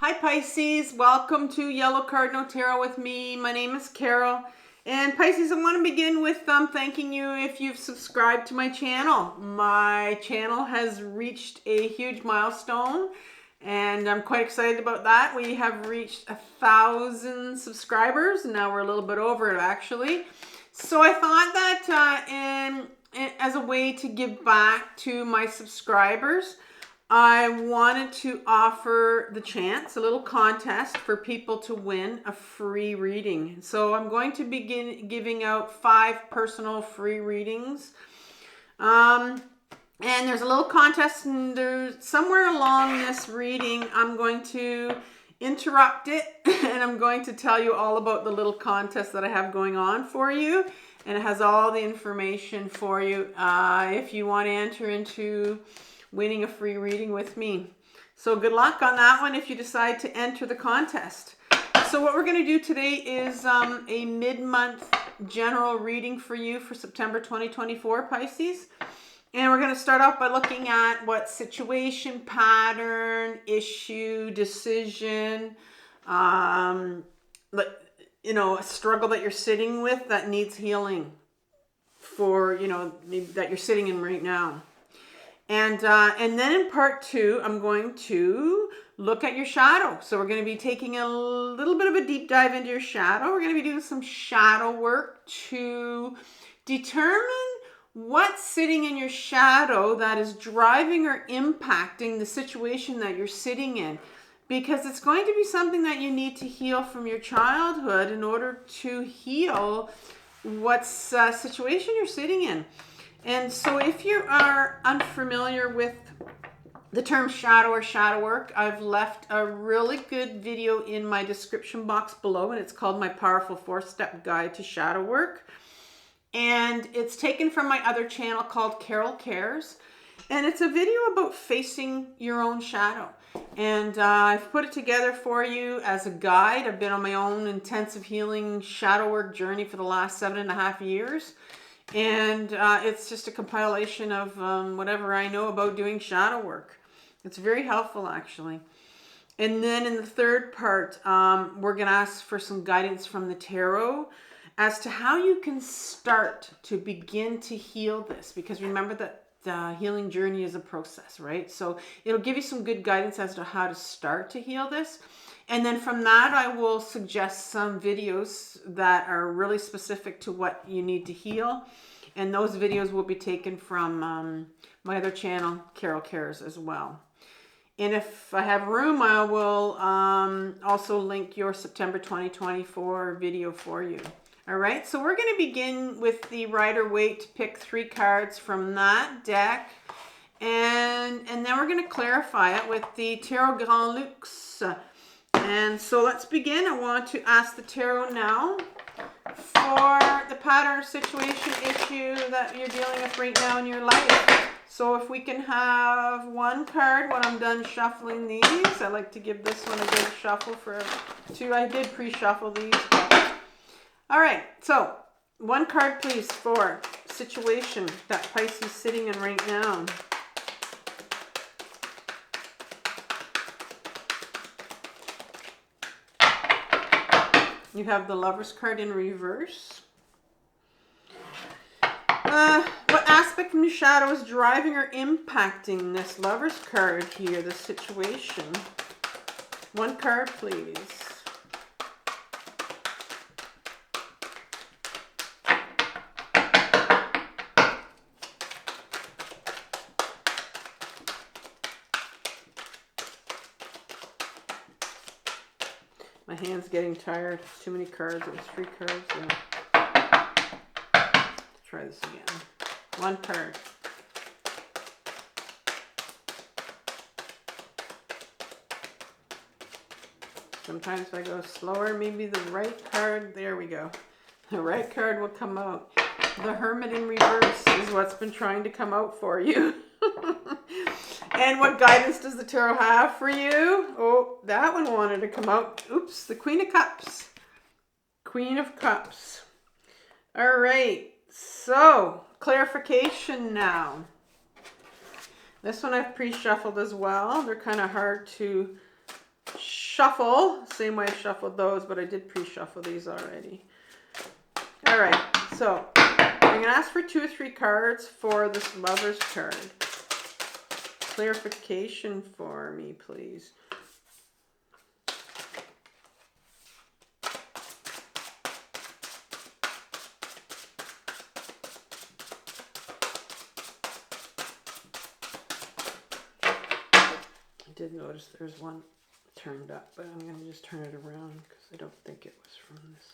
Hi Pisces, welcome to Yellow Cardinal Tarot with me. My name is Carol. And Pisces, I want to begin with thanking you if you've subscribed to my channel. My channel has reached a huge milestone and I'm quite excited about that. We have reached 1,000 subscribers. Now we're a little bit over it actually. So I thought that as a way to give back to my subscribers, I wanted to offer the chance, a little contest for people to win a free reading. So I'm going to begin giving out 5 personal free readings. And there's a little contest, and there's somewhere along this reading, I'm going to interrupt it and I'm going to tell you all about the little contest that I have going on for you. And it has all the information for you if you want to enter into winning a free reading with me. So good luck on that one if you decide to enter the contest. So what we're going to do today is a mid-month general reading for you for September 2024, Pisces. And we're going to start off by looking at what situation, pattern, issue, decision, a struggle that you're sitting with that needs healing for, that you're sitting in right now. And then in part 2, I'm going to look at your shadow. So we're going to be taking a little bit of a deep dive into your shadow. We're going to be doing some shadow work to determine what's sitting in your shadow that is driving or impacting the situation that you're sitting in. Because it's going to be something that you need to heal from your childhood in order to heal what's situation you're sitting in. And so if you are unfamiliar with the term shadow or shadow work, I've left a really good video in my description box below, and it's called My Powerful 4-Step Guide to Shadow Work. And it's taken from my other channel called Carol Cares. And it's a video about facing your own shadow. And I've put it together for you as a guide. I've been on my own intensive healing shadow work journey for the last 7.5 years. And it's just a compilation of whatever I know about doing shadow work. It's very helpful, actually. And then in the third part, we're going to ask for some guidance from the tarot as to how you can start to begin to heal this. Because remember that the healing journey is a process, right? So it'll give you some good guidance as to how to start to heal this. And then from that, I will suggest some videos that are really specific to what you need to heal. And those videos will be taken from my other channel, Carol Cares, as well. And if I have room, I will also link your September 2024 video for you. All right, so we're going to begin with the Rider-Waite. Pick 3 cards from that deck. And then we're going to clarify it with the Tarot Grand Luxe. And so let's begin. I want to ask the tarot now for the pattern, situation, issue that you're dealing with right now in your life. So if we can have 1 card when I'm done shuffling these. I like to give this one a good shuffle for 2. I did pre-shuffle these. All right, so 1 card please for situation that Pisces is sitting in right now. You have the Lover's card in reverse. What aspect from your shadow is driving or impacting this Lover's card here, this situation? 1 card, please. My hand's getting tired. Too many cards. It was 3 cards. Yeah. Let's try this again. 1 card. Sometimes if I go slower, maybe the right card. There we go. The right card will come out. The Hermit in reverse is what's been trying to come out for you. And what guidance does the tarot have for you? Oh, that one wanted to come out. Oops, the Queen of Cups. Queen of Cups. All right, so clarification now. This one I've pre-shuffled as well. They're kind of hard to shuffle, same way I shuffled those, but I did pre-shuffle these already. All right, so I'm gonna ask for 2 or 3 cards for this Lover's card. Clarification for me, please. I did notice there's one turned up, but I'm going to just turn it around because I don't think it was from this.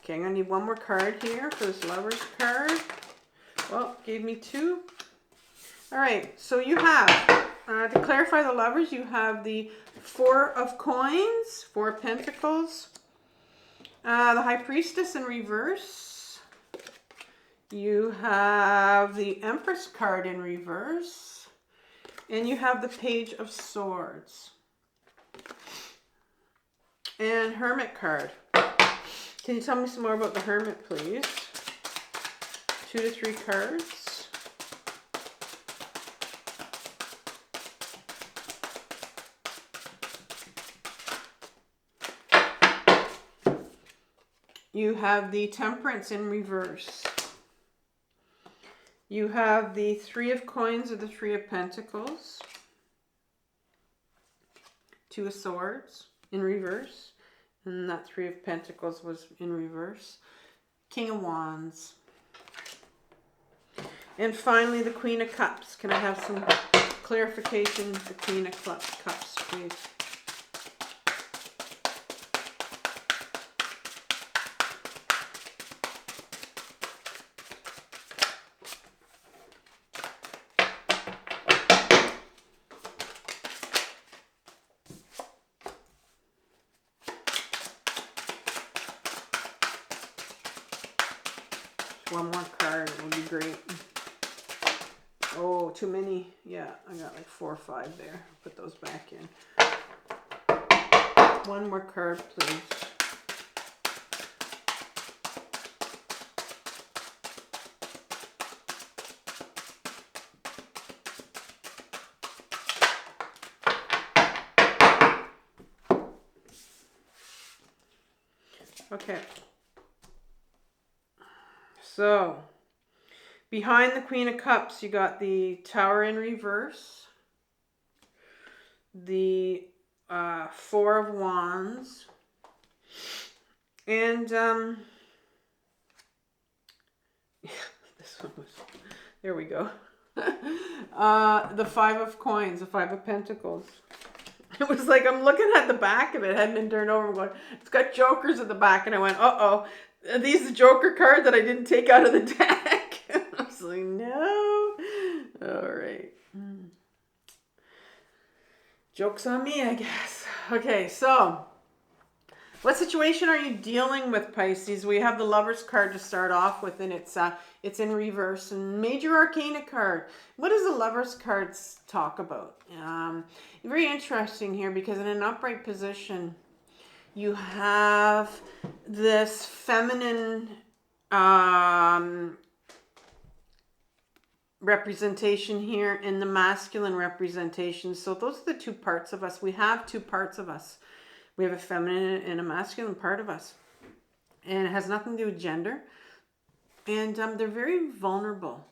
Okay, I'm going to need one more card here for this Lover's card. Well, gave me 2. All right, so you have, to clarify the Lovers, you have the 4 of Coins, 4 of Pentacles, the High Priestess in reverse. You have the Empress card in reverse. And you have the Page of Swords. And Hermit card. Can you tell me some more about the Hermit, please? 2 to 3 cards. You have the Temperance in reverse. You have the 3 of Coins or the 3 of Pentacles. 2 of Swords in reverse. And that 3 of Pentacles was in reverse. King of Wands. And finally, the Queen of Cups. Can I have some clarification? The Queen of Cups, please. One more card would be great. Oh, too many. Yeah, I got like 4 or 5 there. Put those back in. One more card, please. Okay. So, behind the Queen of Cups, you got the Tower in reverse, the 4 of Wands, and this one was, there we go, the 5 of Coins, the 5 of Pentacles. It was like, I'm looking at the back of it, it hadn't been turned over, I'm going, it's got jokers at the back, and I went, uh-oh. Are these the Joker card that I didn't take out of the deck? I was like, no. All right. Joke's on me, I guess. Okay, so what situation are you dealing with, Pisces? We have the Lover's card to start off with, and it's in reverse. And Major Arcana card. What does the Lover's cards talk about? Very interesting here because in an upright position, you have this feminine representation here and the masculine representation. So those are the 2 parts of us. We have 2 parts of us. We have a feminine and a masculine part of us. And it has nothing to do with gender. And they're very vulnerable.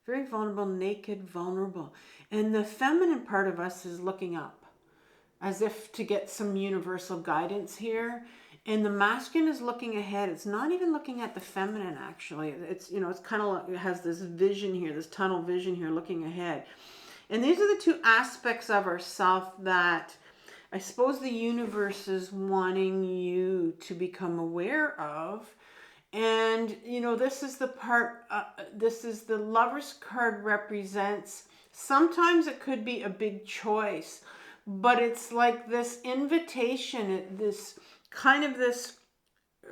Very vulnerable, naked, vulnerable. And the feminine part of us is looking up, as if to get some universal guidance here. And the masculine is looking ahead. It's not even looking at the feminine, actually. It's, you know, it's kind of like, it has this vision here, this tunnel vision here, looking ahead. And these are the 2 aspects of ourself that I suppose the universe is wanting you to become aware of. And, you know, this is the part, this is the Lover's card represents, sometimes it could be a big choice. But it's like this invitation, this kind of this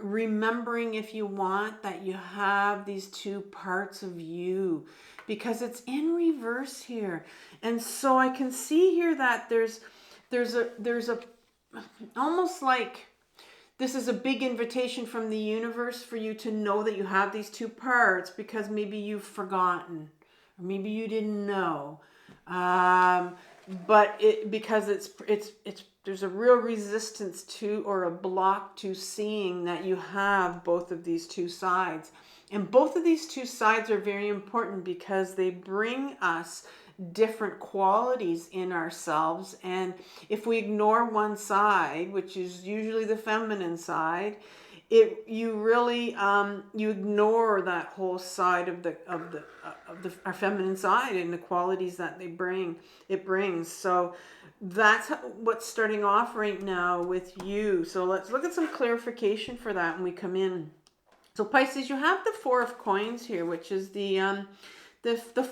remembering, if you want, that you have these 2 parts of you, because it's in reverse here. And so I can see here that there's a almost like this is a big invitation from the universe for you to know that you have these 2 parts, because maybe you've forgotten or maybe you didn't know. but because there's a real resistance to, or a block to, seeing that you have both of these two sides. And both of these two sides are very important because they bring us different qualities in ourselves. And if we ignore one side, which is usually the feminine side, you really you ignore that whole side of our feminine side and the qualities that it brings. So that's what's starting off right now with you. So let's look at some clarification for that when we come in. So Pisces, you have the Four of Coins here, which is the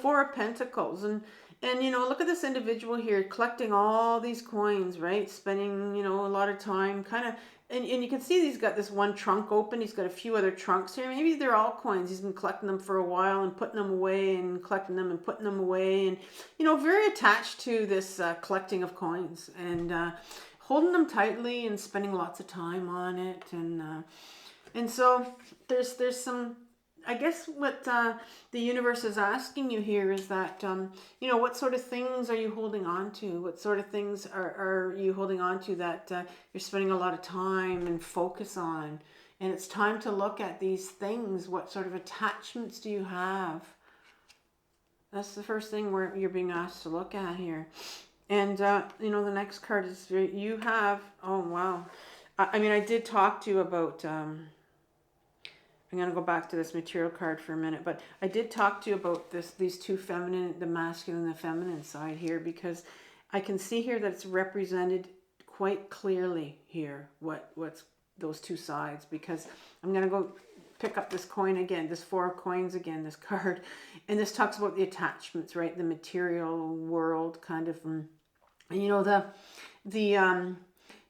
Four of Pentacles, and look at this individual here collecting all these coins, right? Spending a lot of time, kind of, and you can see he's got this one trunk open. He's got a few other trunks here. Maybe they're all coins. He's been collecting them for a while and putting them away and collecting them and putting them away, and very attached to this collecting of coins and holding them tightly and spending lots of time on it, and so there's some, I guess what the universe is asking you here is that, what sort of things are you holding on to? What sort of things are you holding on to that you're spending a lot of time and focus on? And it's time to look at these things. What sort of attachments do you have? That's the first thing where you're being asked to look at here. And, the next card is you have, oh, wow. I did talk to you about... I'm going to go back to this material card for a minute, but I did talk to you about these two feminine, the masculine and the feminine side here, because I can see here that it's represented quite clearly here, what's those two sides, because I'm going to go pick up this coin again, this Four of Coins again, this card, and this talks about the attachments, right? The material world kind of,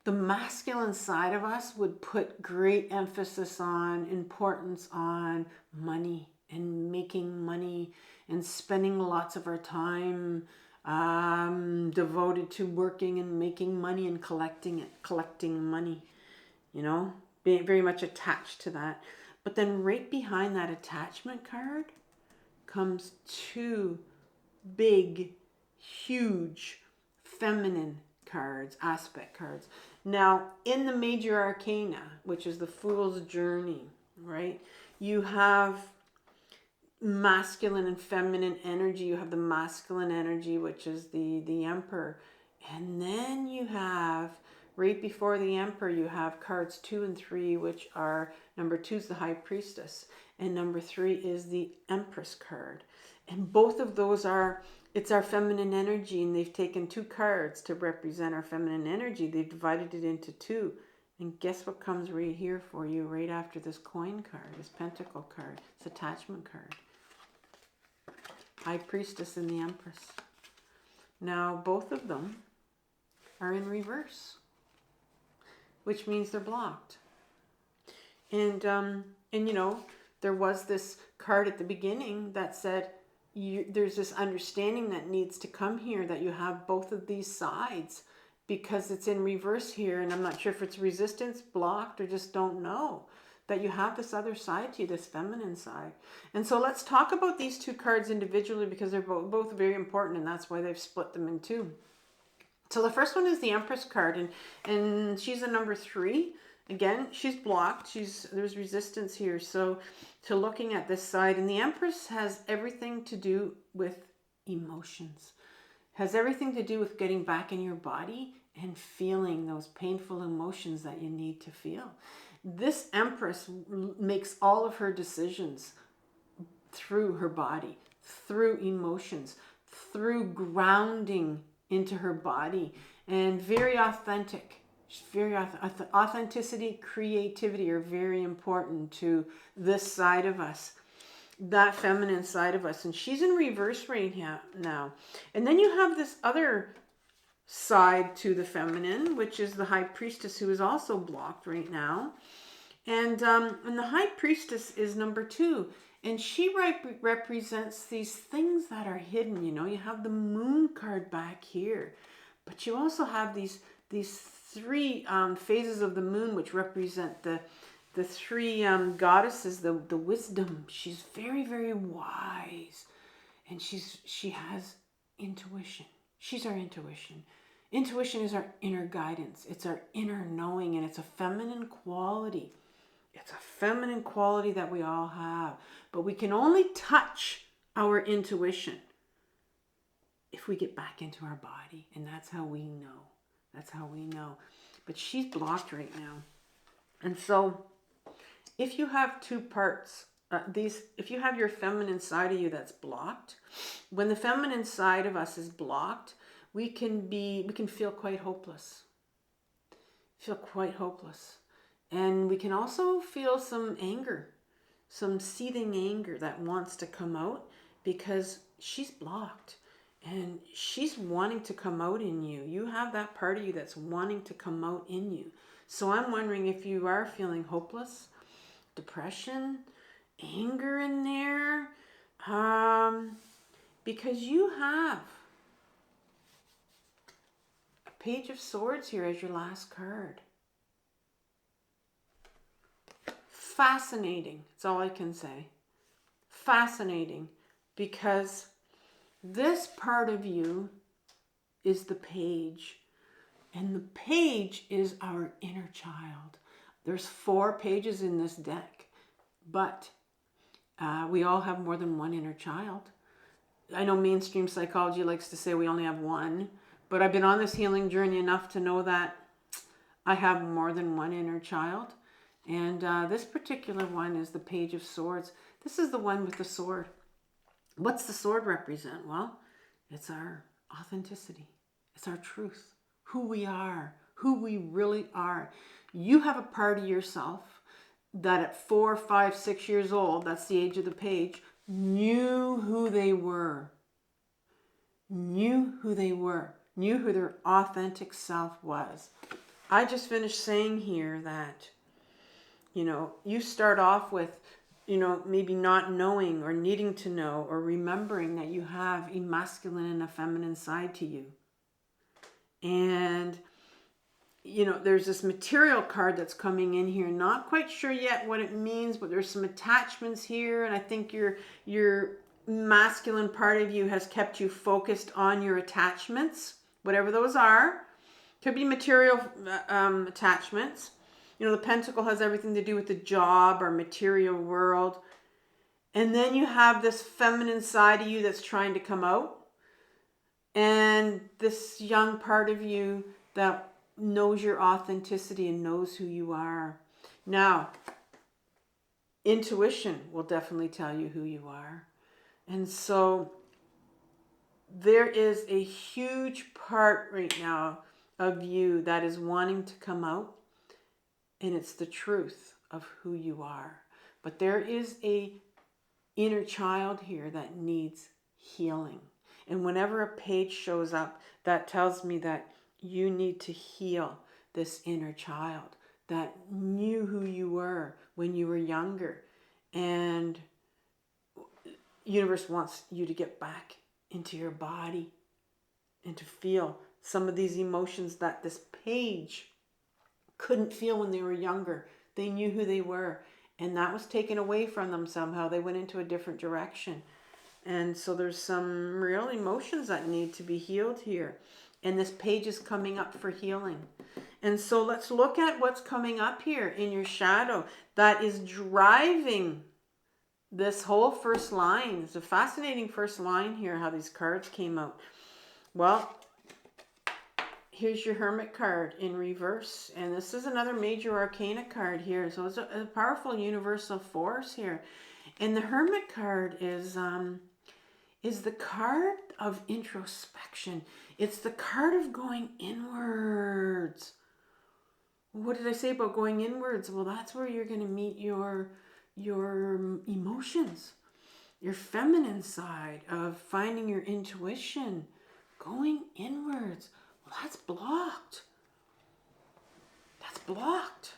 the masculine side of us would put great emphasis on, importance on money and making money and spending lots of our time devoted to working and making money and collecting money, being very much attached to that. But then right behind that attachment card comes two big, huge feminine cards, aspect cards. Now, in the major arcana, which is the Fool's Journey, right? You have masculine and feminine energy. You have the masculine energy, which is the Emperor. And then you have, right before the Emperor, you have cards 2 and 3, which are, number 2 is the High Priestess, and number 3 is the Empress card. And both of those it's our feminine energy, and they've taken 2 cards to represent our feminine energy. They've divided it into 2. And guess what comes right here for you right after this coin card, this pentacle card, this attachment card? High Priestess and the Empress. Now, both of them are in reverse, which means they're blocked. And there was this card at the beginning that said, there's this understanding that needs to come here, that you have both of these sides, because it's in reverse here, and I'm not sure if it's resistance, blocked, or just don't know that you have this other side to you, this feminine side. And so let's talk about these 2 cards individually, because they're both very important, and that's why they've split them in 2. So the first one is the Empress card, and she's a number 3. Again, she's blocked. There's resistance here. So to looking at this side, and the Empress has everything to do with emotions. Has everything to do with getting back in your body and feeling those painful emotions that you need to feel. This Empress makes all of her decisions through her body, through emotions, through grounding into her body, and very authentic. Very authenticity, creativity are very important to this side of us, that feminine side of us. And she's in reverse right now. And then you have this other side to the feminine, which is the High Priestess, who is also blocked right now. And the High Priestess is number 2. And she represents these things that are hidden. You have the Moon card back here. But you also have these 3 phases of the moon, which represent the 3 goddesses, the wisdom. She's very, very wise, and she has intuition. She's our intuition. Intuition is our inner guidance. It's our inner knowing, and it's a feminine quality. It's a feminine quality that we all have. But we can only touch our intuition if we get back into our body. And that's how we know. That's how we know. But she's blocked right now. And so if you have two parts, if you have your feminine side of you that's blocked, when the feminine side of us is blocked, we can feel quite hopeless. Feel quite hopeless. And we can also feel some anger, some seething anger that wants to come out because she's blocked and she's wanting to come out in you. You have that part of you that's wanting to come out in you. So I'm wondering if you are feeling hopeless, depression, anger in there, because you have a Page of Swords here as your last card. Fascinating. That's all I can say. Fascinating, because this part of you is the Page, and the Page is our inner child. There's 4 pages in this deck, but we all have more than one inner child. I know mainstream psychology likes to say we only have one, but I've been on this healing journey enough to know that I have more than one inner child. And this particular one is the Page of Swords. This is the one with the sword. What's the sword represent? Well, it's our authenticity. It's our truth. Who we are. Who we really are. You have a part of yourself that at 4, 5, 6 years old, that's the age of the Page, knew who they were. Knew who they were. Knew who their authentic self was. I just finished saying here that, you know, you start off with, you know, maybe not knowing or needing to know or remembering that you have a masculine and a feminine side to you. And, you know, there's this material card that's coming in here. Not quite sure yet what it means, but there's some attachments here. And I think your masculine part of you has kept you focused on your attachments, whatever those are. Could be material attachments. You know, the Pentacle has everything to do with the job or material world. And then you have this feminine side of you that's trying to come out. And this young part of you that knows your authenticity and knows who you are. Now, intuition will definitely tell you who you are. And so there is a huge part right now of you that is wanting to come out. And it's the truth of who you are. But there is a inner child here that needs healing. And whenever a page shows up, that tells me that you need to heal this inner child that knew who you were when you were younger. And universe wants you to get back into your body and to feel some of these emotions that this page couldn't feel when they were younger. They knew who they were, and that was taken away from them somehow. They went into a different direction. And so there's some real emotions that need to be healed here. And this page is coming up for healing. And so let's look at what's coming up here in your shadow that is driving this whole first line. It's a fascinating first line here, how these cards came out. Well, here's your Hermit card in reverse. And this is another major arcana card here. So it's a powerful universal force here. And the Hermit card is the card of introspection. It's the card of going inwards. What did I say about going inwards? Well, that's where you're going to meet your emotions, your feminine side of finding your intuition, going inwards. Well, that's blocked. That's blocked.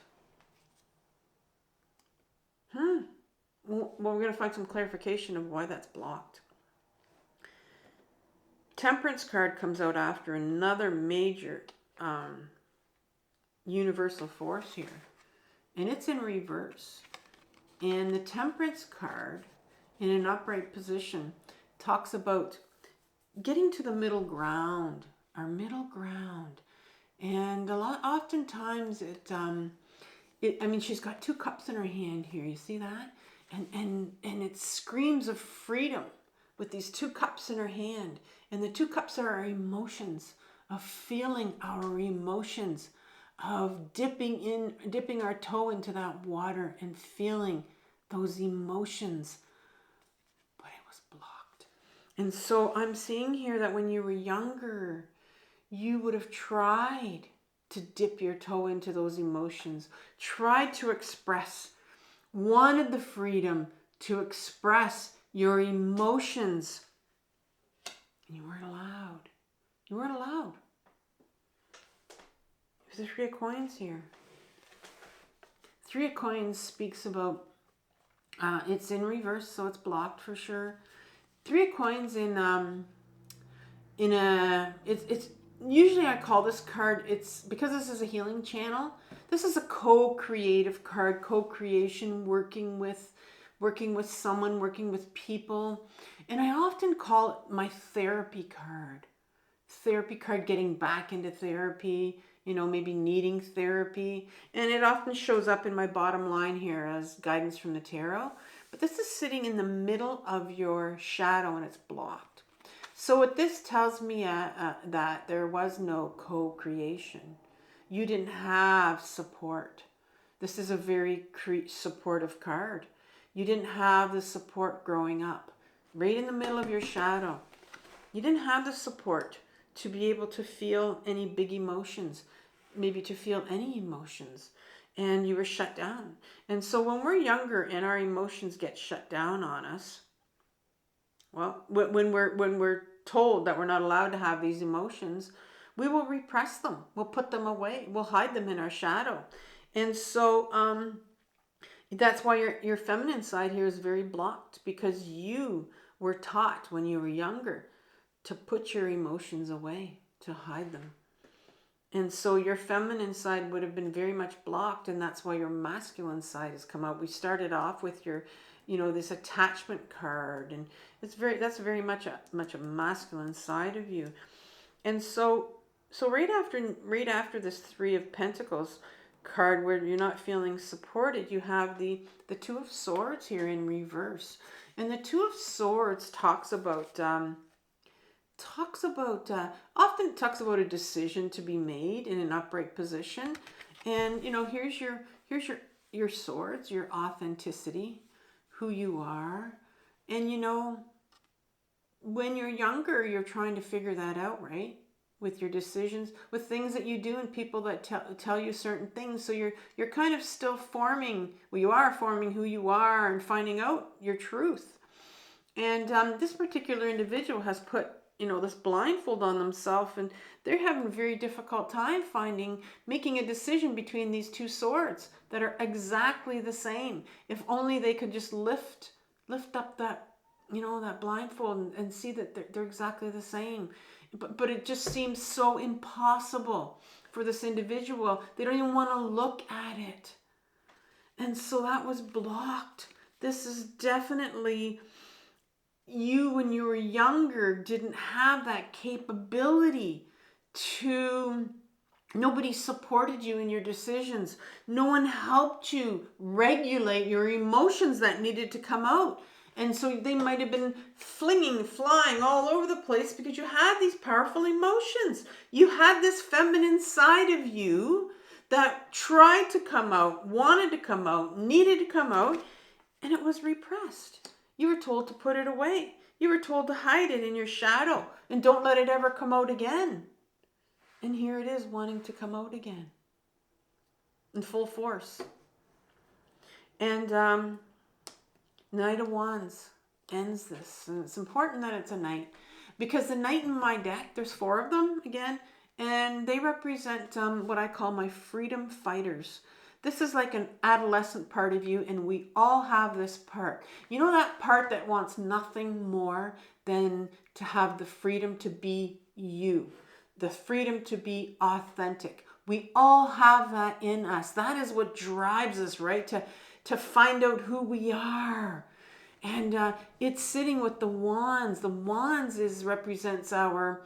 Well, we're going to find some clarification of why that's blocked. Temperance card comes out after another major universal force here. And it's in reverse. And the Temperance card, in an upright position, talks about getting to the middle ground, our middle ground. And oftentimes I mean, she's got 2 cups in her hand here. You see that? And it screams of freedom with these 2 cups in her hand. And the 2 cups are our emotions, of feeling our emotions, of dipping our toe into that water and feeling those emotions. But it was blocked. And so I'm seeing here that when you were younger, you would have tried to dip your toe into those emotions, tried to express, wanted the freedom to express your emotions. And you weren't allowed. You weren't allowed. There's the 3 of coins here. 3 of coins speaks about, it's in reverse, so it's blocked for sure. 3 of coins it's usually I call this card, it's because this is a healing channel. This is a co-creative card, co-creation, working with someone, working with people. And I often call it my therapy card. Therapy card, getting back into therapy, maybe needing therapy. And it often shows up in my bottom line here as guidance from the tarot. But this is sitting in the middle of your shadow and it's blocked. So what this tells me that there was no co-creation. You didn't have support. This is a very supportive card. You didn't have the support growing up. Right in the middle of your shadow. You didn't have the support to be able to feel any big emotions. Maybe to feel any emotions. And you were shut down. And so when we're younger and our emotions get shut down on us, well, when we're told that we're not allowed to have these emotions, we will repress them. We'll put them away. We'll hide them in our shadow. And so that's why your feminine side here is very blocked, because you were taught when you were younger to put your emotions away, to hide them. And so your feminine side would have been very much blocked, and that's why your masculine side has come out. We started off with your this attachment card, and that's very much a masculine side of you. And so right after this 3 of Pentacles card, where you're not feeling supported, you have the 2 of Swords here in reverse. And the 2 of Swords talks about often talks about a decision to be made in an upright position. And here's your swords, your authenticity, who you are. And when you're younger, you're trying to figure that out, right? With your decisions, with things that you do and people that tell you certain things. So you're kind of still forming, well, you are forming who you are and finding out your truth. And this particular individual has put this blindfold on themselves, and they're having a very difficult time making a decision between these 2 swords that are exactly the same. If only they could just lift up that that blindfold and see that they're exactly the same. But it just seems so impossible for this individual. They don't even want to look at it. And so that was blocked. This is definitely you, when you were younger, didn't have that capability to, nobody supported you in your decisions. No one helped you regulate your emotions that needed to come out. And so they might have been flying all over the place because you had these powerful emotions. You had this feminine side of you that tried to come out, wanted to come out, needed to come out, and it was repressed. You were told to put it away. You were told to hide it in your shadow and don't let it ever come out again. And here it is, wanting to come out again in full force. And Knight of Wands ends this. And it's important that it's a knight, because the knight in my deck, there's 4 of them again, and they represent what I call my freedom fighters. This is like an adolescent part of you, and we all have this part. You know, that part that wants nothing more than to have the freedom to be you, the freedom to be authentic. We all have that in us. That is what drives us, right? To find out who we are. And it's sitting with the wands. The wands represents our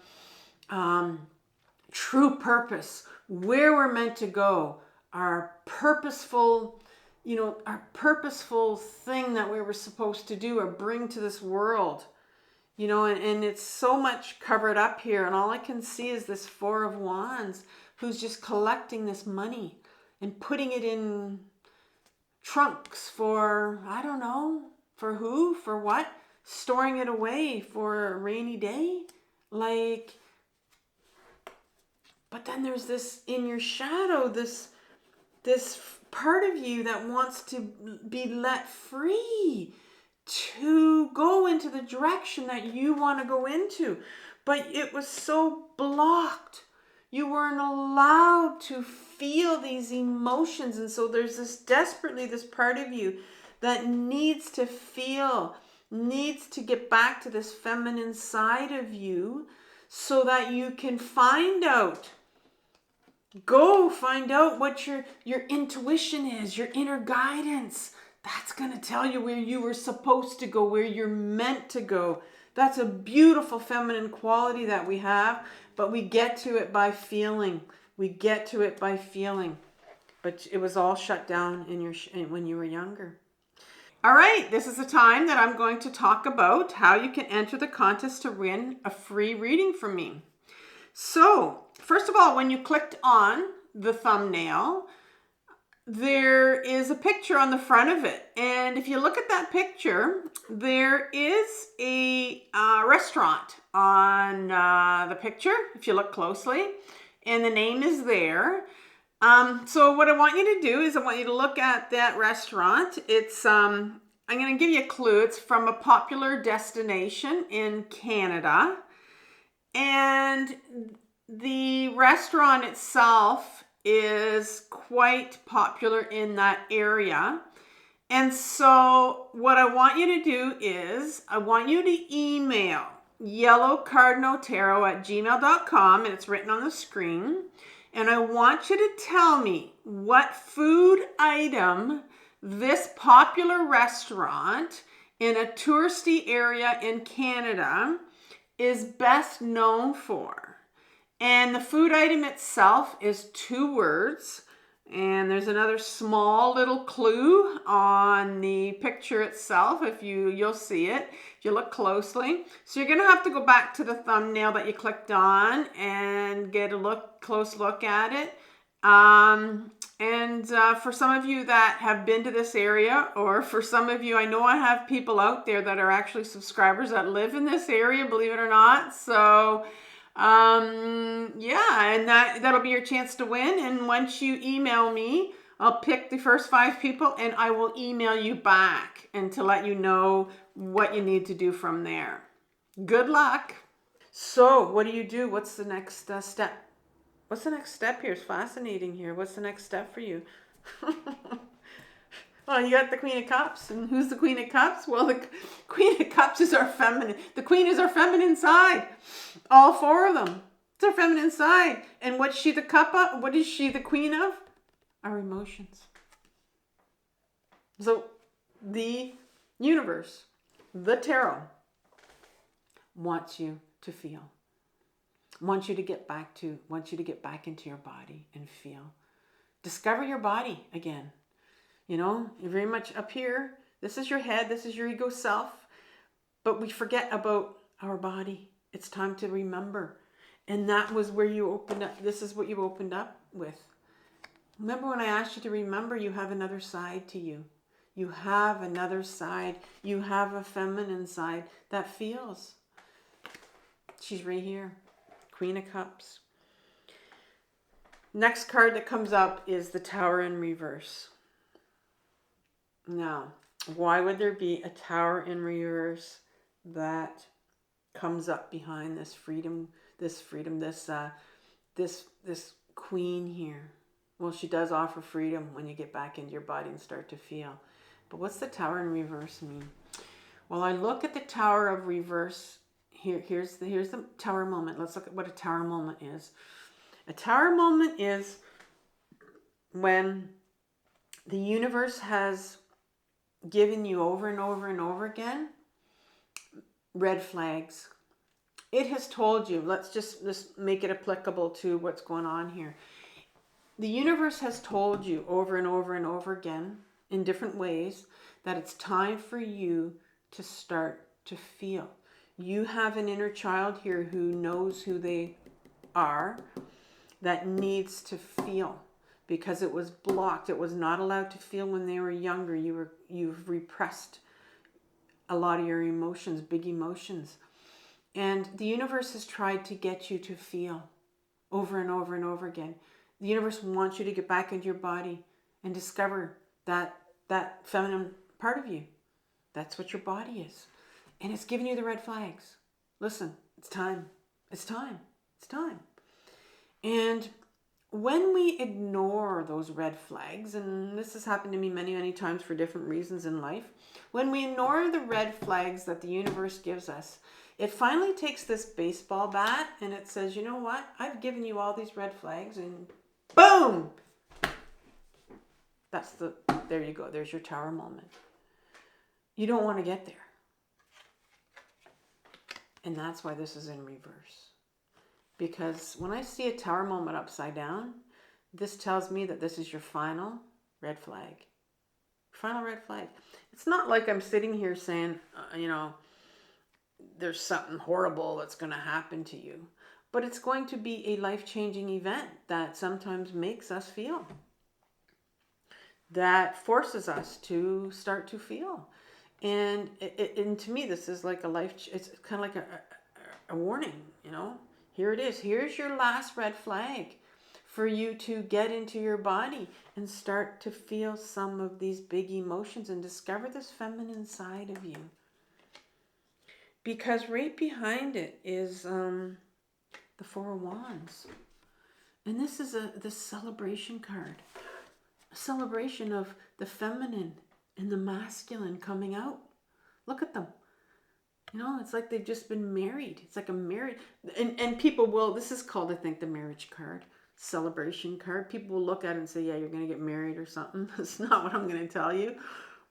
true purpose, where we're meant to go, our purposeful, our purposeful thing that we were supposed to do or bring to this world. And it's so much covered up here, and all I can see is this Four of Wands who's just collecting this money and putting it in trunks for, I don't know, for who, for what, storing it away for a rainy day. But then there's this in your shadow, this part of you that wants to be let free to go into the direction that you want to go into. But it was so blocked. You weren't allowed to feel these emotions. And so there's this part of you that needs to feel, needs to get back to this feminine side of you so that you can find out. Go find out what your intuition is, your inner guidance. That's going to tell you where you were supposed to go, where you're meant to go. That's a beautiful feminine quality that we have, but we get to it by feeling. We get to it by feeling. But it was all shut down when you were younger. All right, this is the time that I'm going to talk about how you can enter the contest to win a free reading from me. So, first of all, when you clicked on the thumbnail, there is a picture on the front of it. And if you look at that picture, there is a restaurant on the picture, if you look closely, and the name is there. So what I want you to do is I want you to look at that restaurant. It's, I'm going to give you a clue. It's from a popular destination in Canada. And the restaurant itself is quite popular in that area. And so what I want you to do is I want you to email yellowcardinaltarot@gmail.com, and it's written on the screen. And I want you to tell me what food item this popular restaurant in a touristy area in Canada is best known for. And the food item itself is 2 words. And there's another small little clue on the picture itself. You'll see it if you look closely. So you're going to have to go back to the thumbnail that you clicked on and get a close look at it. For some of you that have been to this area, or for some of you, I know I have people out there that are actually subscribers that live in this area, believe it or not. So yeah, and that'll be your chance to win. And once you email me, I'll pick the first 5 people and I will email you back and to let you know what you need to do from there. Good luck. So what do you do? What's the next step? What's the next step here? It's fascinating here. What's the next step for you? Well, you got the Queen of Cups. And who's the Queen of Cups? Well, the Queen of Cups is our feminine. The Queen is our feminine side. All 4 of them. It's our feminine side. And what's she the cup of? What is she the queen of? Our emotions. So the universe, the tarot, wants you to feel. Wants you to get back into your body and feel. Discover your body again. You're very much up here. This is your head. This is your ego self. But we forget about our body. It's time to remember. And that was where you opened up. This is what you opened up with. Remember when I asked you to remember, you have another side to you. You have another side. You have a feminine side that feels. She's right here. Queen of Cups. Next card that comes up is the Tower in reverse. Now, why would there be a Tower in reverse that comes up behind this queen here? Well, she does offer freedom when you get back into your body and start to feel. But what's the Tower in reverse mean? Well, I look at the Tower of reverse. Here's the Tower moment. Let's look at what a Tower moment is. A Tower moment is when the universe has given you over and over and over again, red flags. It has told you, let's just make it applicable to what's going on here. The universe has told you over and over and over again in different ways that it's time for you to start to feel. You have an inner child here who knows who they are, that needs to feel because it was blocked. It was not allowed to feel when they were younger. You've repressed a lot of your emotions, big emotions. And the universe has tried to get you to feel over and over and over again. The universe wants you to get back into your body and discover that feminine part of you. That's what your body is. And it's giving you the red flags. Listen, it's time. It's time. It's time. And when we ignore those red flags, and this has happened to me many, many times for different reasons in life, when we ignore the red flags that the universe gives us, it finally takes this baseball bat and it says, you know what? I've given you all these red flags and boom! There you go. There's your tower moment. You don't want to get there. And that's why this is in reverse. Because when I see a tower moment upside down, this tells me that this is your final red flag. Final red flag. It's not like I'm sitting here saying, there's something horrible that's going to happen to you. But it's going to be a life-changing event that sometimes makes us feel. That forces us to start to feel. And to me, this is like it's kind of like a warning, Here it is. Here's your last red flag for you to get into your body and start to feel some of these big emotions and discover this feminine side of you. Because right behind it is the Four of Wands. And this is the celebration card. A celebration of the feminine and the masculine coming out. Look at them. It's like they've just been married. It's like a marriage. And people will, this is called, I think, the marriage card. Celebration card. People will look at it and say, yeah, you're going to get married or something. That's not what I'm going to tell you.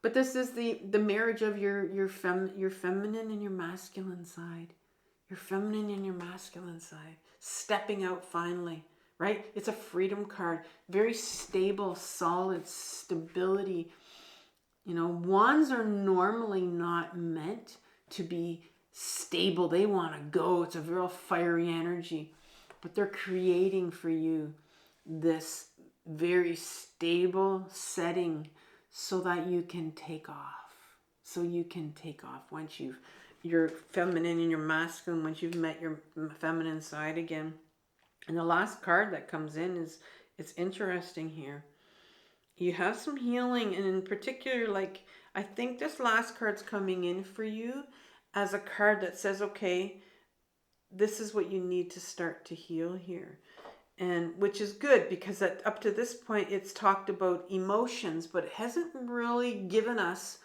But this is the marriage of your feminine and your masculine side. Your feminine and your masculine side. Stepping out finally. Right? It's a freedom card. Very stable, solid, stability. Wands are normally not meant to be stable. They want to go. It's a real fiery energy. But they're creating for you this very stable setting so that you can take off. So you can take off once you're feminine and you're masculine, once you've met your feminine side again. And the last card that comes in it's interesting here. You have some healing, and in particular, I think this last card's coming in for you as a card that says, okay, this is what you need to start to heal here. And which is good because up to this point, it's talked about emotions, but it hasn't really given us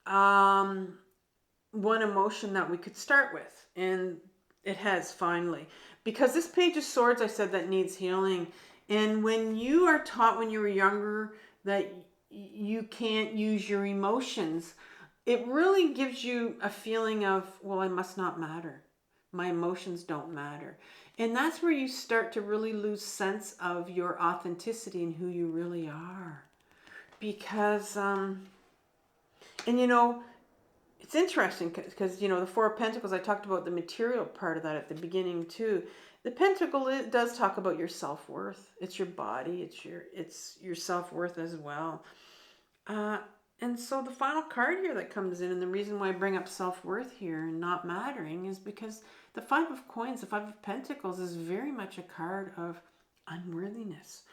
one emotion that we could start with. And it has finally. Because this Page of Swords, I said, that needs healing. And when you are taught when you were younger that you can't use your emotions, it really gives you a feeling of, well, I must not matter. My emotions don't matter. And that's where you start to really lose sense of your authenticity and who you really are. Because, it's interesting because, the Four of Pentacles, I talked about the material part of that at the beginning too. The Pentacle, it does talk about your self-worth. It's your body. It's your self-worth as well. And so the final card here that comes in, and the reason why I bring up self-worth here and not mattering is because the Five of Coins, the Five of Pentacles is very much a card of unworthiness.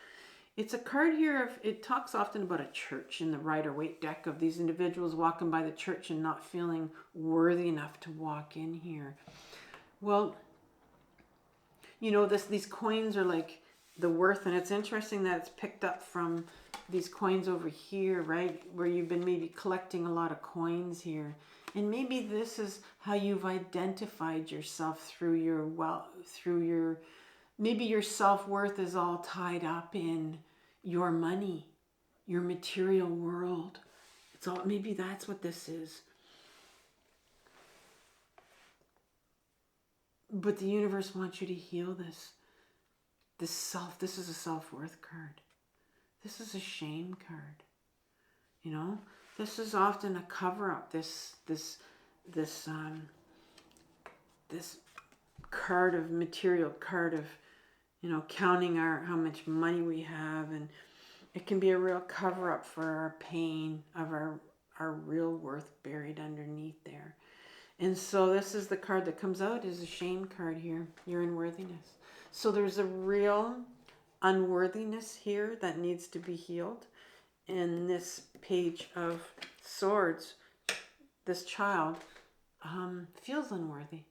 It's a card here of, it talks often about a church in the Rider-Waite deck of these individuals walking by the church and not feeling worthy enough to walk in here. Well, these coins are like the worth, and it's interesting that it's picked up from these coins over here, right? Where you've been maybe collecting a lot of coins here. And maybe this is how you've identified yourself maybe your self-worth is all tied up in your money, your material world. So maybe that's what this is. But the universe wants you to heal this. This is a self-worth card. This is a shame card. You know, this is often a cover-up. This card of material, card of, you know, counting how much money we have, and it can be a real cover-up for our pain of our real worth buried underneath there. And so this is the card that comes out, is a shame card here, your unworthiness. So there's a real unworthiness here that needs to be healed. In this Page of Swords, this child feels unworthy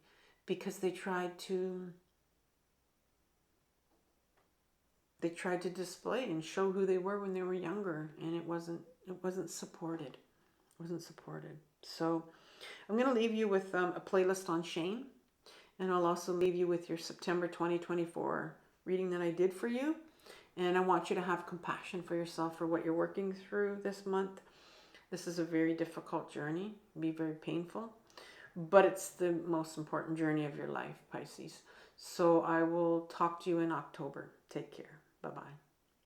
because they tried to display and show who they were when they were younger, and it wasn't supported. It wasn't supported. So I'm going to leave you with a playlist on shame, and I'll also leave you with your September 2024 reading that I did for you. And I want you to have compassion for yourself for what you're working through this month. This is a very difficult journey. It'll be very painful, but it's the most important journey of your life, Pisces. So I will talk to you in October. Take care. Bye-bye.